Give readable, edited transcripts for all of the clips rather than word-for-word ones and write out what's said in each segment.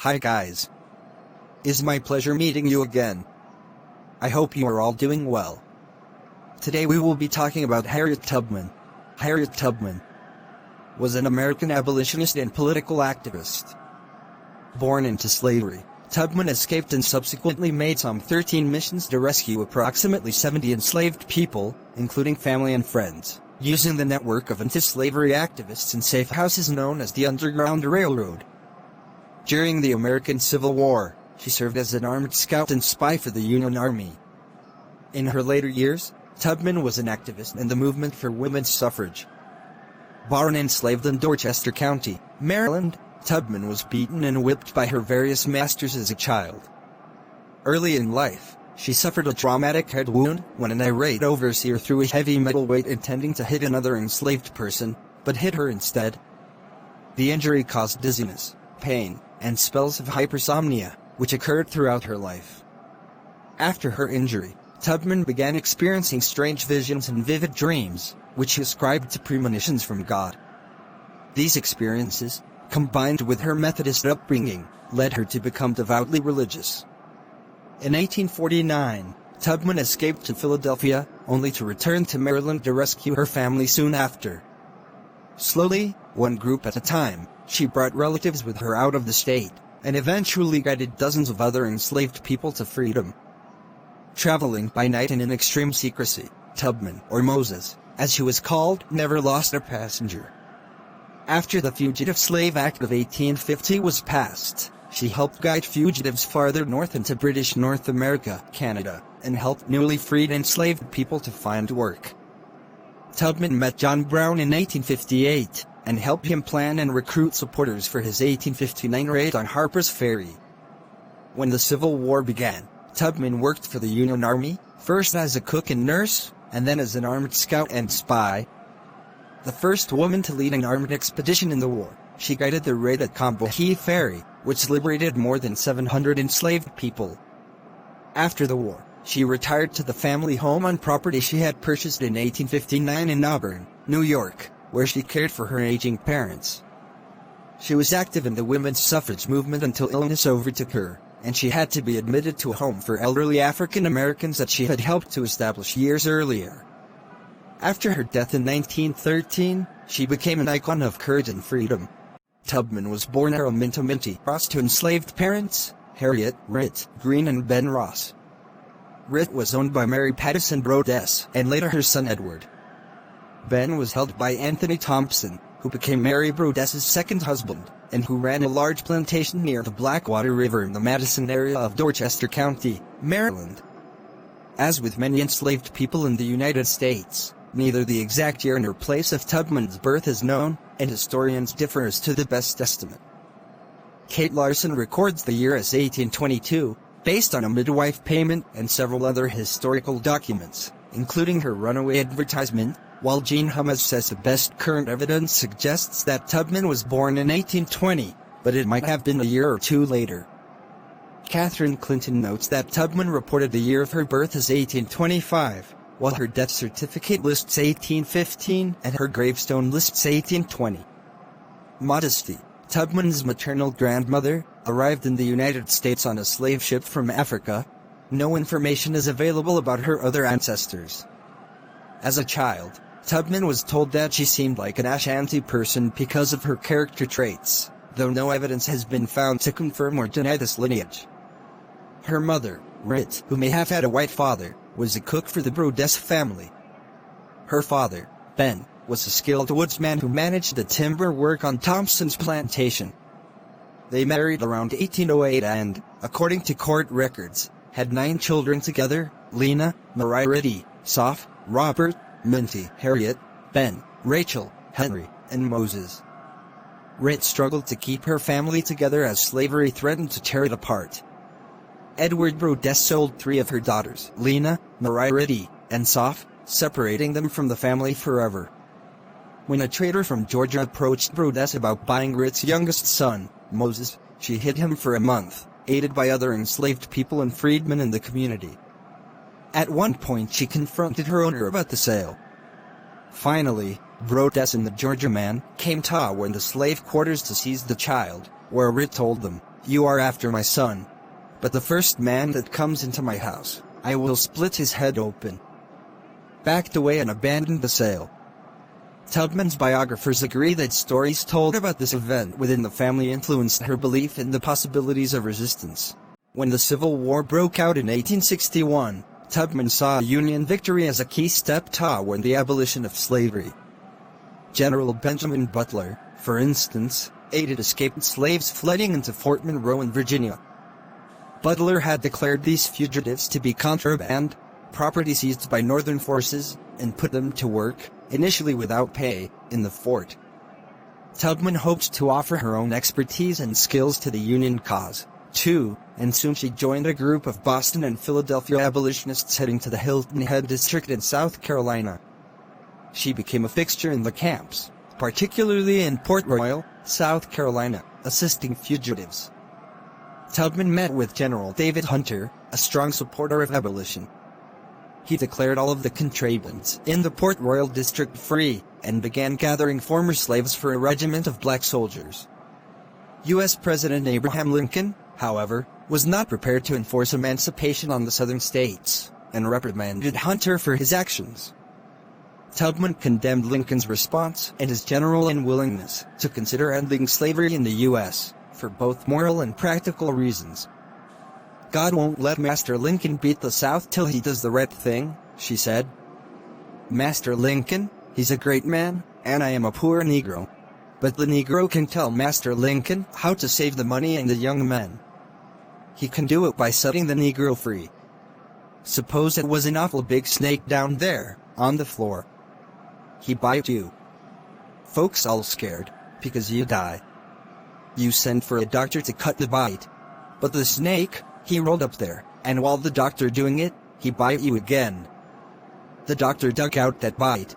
Hi guys. It's my pleasure meeting you again. I hope you are all doing well. Today we will be talking about Harriet Tubman. Harriet Tubman was an American abolitionist and political activist. Born into slavery, Tubman escaped and subsequently made some 13 missions to rescue approximately 70 enslaved people, including family and friends, using the network of anti-slavery activists and safe houses known as the Underground Railroad. During the American Civil War, she served as an armed scout and spy for the Union Army. In her later years, Tubman was an activist in the movement for women's suffrage. Born enslaved in Dorchester County, Maryland, Tubman was beaten and whipped by her various masters as a child. Early in life, she suffered a traumatic head wound when an irate overseer threw a heavy metal weight intending to hit another enslaved person, but hit her instead. The injury caused dizziness, pain, and spells of hypersomnia, which occurred throughout her life. After her injury, Tubman began experiencing strange visions and vivid dreams, which she ascribed to premonitions from God. These experiences, combined with her Methodist upbringing, led her to become devoutly religious. In 1849, Tubman escaped to Philadelphia, only to return to Maryland to rescue her family soon after. Slowly, one group at a time, she brought relatives with her out of the state, and eventually guided dozens of other enslaved people to freedom. Traveling by night and in extreme secrecy, Tubman, or Moses, as she was called, never lost a passenger. After the Fugitive Slave Act of 1850 was passed, she helped guide fugitives farther north into British North America, Canada, and helped newly freed enslaved people to find work. Tubman met John Brown in 1858, and helped him plan and recruit supporters for his 1859 raid on Harper's Ferry. When the Civil War began, Tubman worked for the Union Army, first as a cook and nurse, and then as an armed scout and spy. The first woman to lead an armed expedition in the war, she guided the raid at Combahee Ferry, which liberated more than 700 enslaved people. After the war, she retired to the family home on property she had purchased in 1859 in Auburn, New York, where she cared for her aging parents. She was active in the women's suffrage movement until illness overtook her, and she had to be admitted to a home for elderly African Americans that she had helped to establish years earlier. After her death in 1913, she became an icon of courage and freedom. Tubman was born Araminta Ross to enslaved parents, Harriet, Rit, Green and Ben Ross. Rit was owned by Mary Pattison Brodess, and later her son Edward. Ben was held by Anthony Thompson, who became Mary Brodess's second husband, and who ran a large plantation near the Blackwater River in the Madison area of Dorchester County, Maryland. As with many enslaved people in the United States, neither the exact year nor place of Tubman's birth is known, and historians differ as to the best estimate. Kate Larson records the year as 1822, based on a midwife payment and several other historical documents, including her runaway advertisement, while Jean Hummes says the best current evidence suggests that Tubman was born in 1820, but it might have been a year or two later. Catherine Clinton notes that Tubman reported the year of her birth as 1825, while her death certificate lists 1815 and her gravestone lists 1820. Modesty, Tubman's maternal grandmother, arrived in the United States on a slave ship from Africa. No information is available about her other ancestors. As a child, Tubman was told that she seemed like an Ashanti person because of her character traits, though no evidence has been found to confirm or deny this lineage. Her mother, Rit, who may have had a white father, was a cook for the Brodess family. Her father, Ben, was a skilled woodsman who managed the timber work on Thompson's plantation. They married around 1808 and, according to court records, had 9 children together: Lena, Mariah, Soph, Robert, Minty, Harriet, Ben, Rachel, Henry, and Moses. Rit struggled to keep her family together as slavery threatened to tear it apart. Edward Brodess sold 3 of her daughters, Lena, Mariah, and Soph, separating them from the family forever. When a trader from Georgia approached Brodess about buying Rit's youngest son, Moses, she hid him for a month, aided by other enslaved people and freedmen in the community. At one point she confronted her owner about the sale. Finally, Brodess and the Georgia man came to in the slave quarters to seize the child, where Rit told them, You are after my son. But the first man that comes into my house, I will split his head open." Backed away and abandoned the sale. Tubman's biographers agree that stories told about this event within the family influenced her belief in the possibilities of resistance. When the Civil War broke out in 1861, Tubman saw a Union victory as a key step toward the abolition of slavery. General Benjamin Butler, for instance, aided escaped slaves fleeing into Fort Monroe in Virginia. Butler had declared these fugitives to be contraband, property seized by Northern forces, and put them to work, initially without pay, in the fort. Tubman hoped to offer her own expertise and skills to the Union cause, too, and soon she joined a group of Boston and Philadelphia abolitionists heading to the Hilton Head district in South Carolina. She became a fixture in the camps, particularly in Port Royal, South Carolina, assisting fugitives. Tubman met with General David Hunter, a strong supporter of abolition. He declared all of the contrabands in the Port Royal district free, and began gathering former slaves for a regiment of black soldiers. U.S. President Abraham Lincoln, however, was not prepared to enforce emancipation on the southern states, and reprimanded Hunter for his actions. Tubman condemned Lincoln's response and his general unwillingness to consider ending slavery in the U.S., for both moral and practical reasons. "God won't let Master Lincoln beat the South till he does the right thing," she said. "Master Lincoln, he's a great man, and I am a poor Negro. But the Negro can tell Master Lincoln how to save the money and the young men. He can do it by setting the Negro free. Suppose it was an awful big snake down there, on the floor. He bite you. Folks all scared, because you die. You send for a doctor to cut the bite. But the snake, he rolled up there, and while the doctor doing it, he bite you again. The doctor dug out that bite.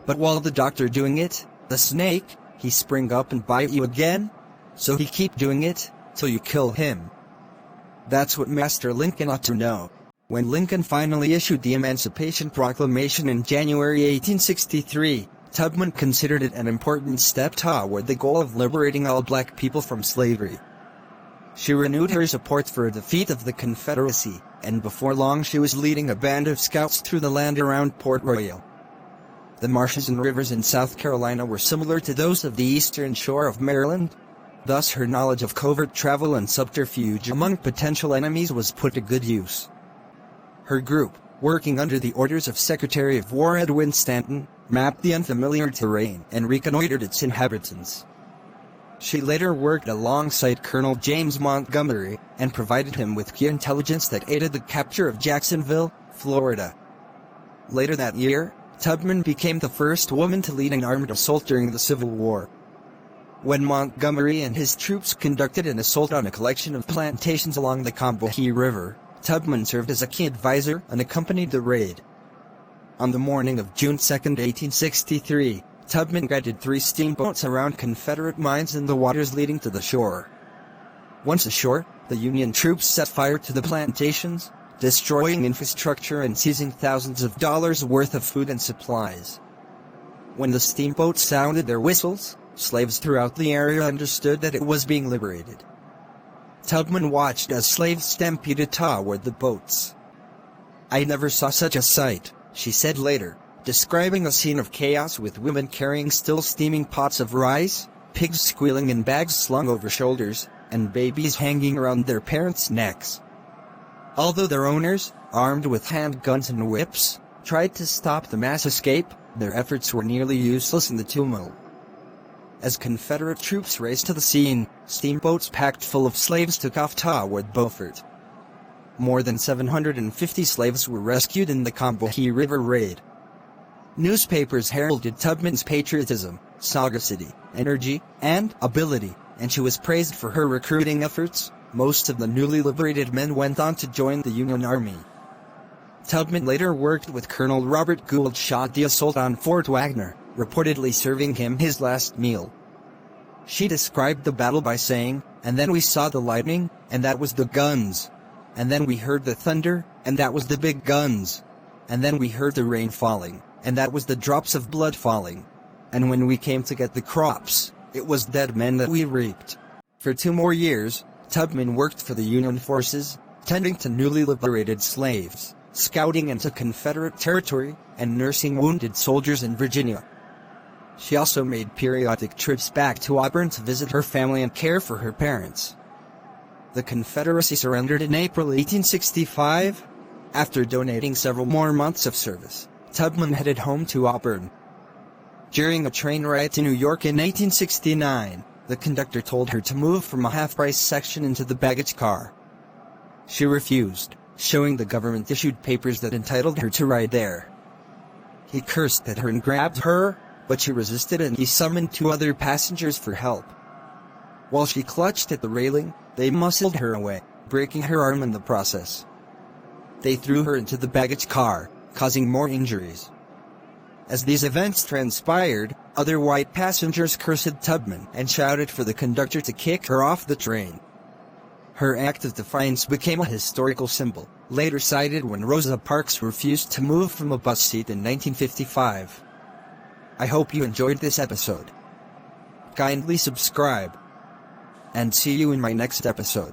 But while the doctor doing it, the snake, he spring up and bite you again. So he keep doing it, till you kill him. That's what Master Lincoln ought to know." When Lincoln finally issued the Emancipation Proclamation in January 1863, Tubman considered it an important step toward the goal of liberating all black people from slavery. She renewed her support for a defeat of the Confederacy, and before long she was leading a band of scouts through the land around Port Royal. The marshes and rivers in South Carolina were similar to those of the eastern shore of Maryland. Thus her knowledge of covert travel and subterfuge among potential enemies was put to good use. Her group, working under the orders of Secretary of War Edwin Stanton, mapped the unfamiliar terrain and reconnoitered its inhabitants. She later worked alongside Colonel James Montgomery, and provided him with key intelligence that aided the capture of Jacksonville, Florida. Later that year, Tubman became the first woman to lead an armed assault during the Civil War. When Montgomery and his troops conducted an assault on a collection of plantations along the Combahee River, Tubman served as a key advisor and accompanied the raid. On the morning of June 2, 1863, Tubman guided 3 steamboats around Confederate mines in the waters leading to the shore. Once ashore, the Union troops set fire to the plantations, destroying infrastructure and seizing thousands of dollars worth of food and supplies. When the steamboats sounded their whistles, slaves throughout the area understood that it was being liberated. Tubman watched as slaves stampeded toward the boats. "I never saw such a sight," she said later, describing a scene of chaos with women carrying still steaming pots of rice, pigs squealing in bags slung over shoulders, and babies hanging around their parents' necks. Although their owners, armed with handguns and whips, tried to stop the mass escape, their efforts were nearly useless in the tumult. As Confederate troops raced to the scene, steamboats packed full of slaves took off toward Beaufort. More than 750 slaves were rescued in the Combahee River raid. Newspapers heralded Tubman's patriotism, sagacity, energy, and ability, and she was praised for her recruiting efforts. Most of the newly liberated men went on to join the Union Army. Tubman later worked with Colonel Robert Gould shot the assault on Fort Wagner, reportedly serving him his last meal. She described the battle by saying, "And then we saw the lightning, and that was the guns. And then we heard the thunder, and that was the big guns. And then we heard the rain falling, and that was the drops of blood falling. And when we came to get the crops, it was dead men that we reaped." For 2 more years, Tubman worked for the Union forces, tending to newly liberated slaves, scouting into Confederate territory, and nursing wounded soldiers in Virginia. She also made periodic trips back to Auburn to visit her family and care for her parents. The Confederacy surrendered in April 1865. After donating several more months of service, Tubman headed home to Auburn. During a train ride to New York in 1869, the conductor told her to move from a half-price section into the baggage car. She refused, showing the government-issued papers that entitled her to ride there. He cursed at her and grabbed her, but she resisted and he summoned 2 other passengers for help. While she clutched at the railing, they muscled her away, breaking her arm in the process. They threw her into the baggage car, causing more injuries. As these events transpired, other white passengers cursed Tubman and shouted for the conductor to kick her off the train. Her act of defiance became a historical symbol, later cited when Rosa Parks refused to move from a bus seat in 1955. I hope you enjoyed this episode. Kindly subscribe. And see you in my next episode.